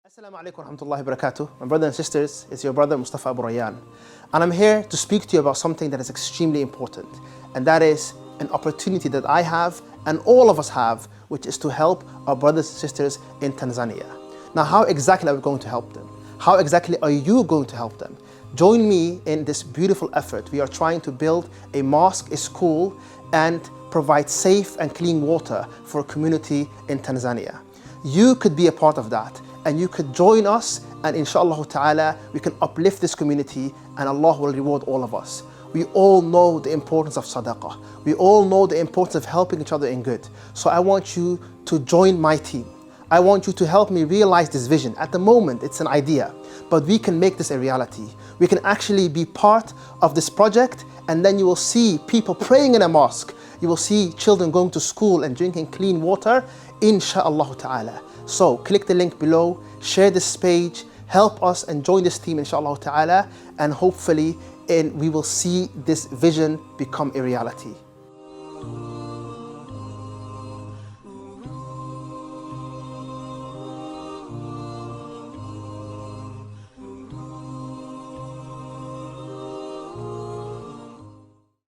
Assalamu alaikum wa rahmatullahi wa barakatuh. My brothers and sisters, it's your brother Mustafa Abu Rayyan. And I'm here to speak to you about something that is extremely important. And that is an opportunity that I have and all of us have, which is to help our brothers and sisters in Tanzania. Now, how exactly are we going to help them? How exactly are you going to help them? Join me in this beautiful effort. We are trying to build a mosque, a school, and provide safe and clean water for a community in Tanzania. You could be a part of that, and you could join us, and inshallah ta'ala we can uplift this community and Allah will reward all of us. We all know the importance of sadaqah. We all know the importance of helping each other in good. So I want you to join my team. I want you to help me realize this vision. At the moment it's an idea, but we can make this a reality. We can actually be part of this project, and then you will see people praying in a mosque. You will see children going to school and drinking clean water, inshallah ta'ala. So click the link below, share this page, help us and join this team inshallah ta'ala, and hopefully we will see this vision become a reality.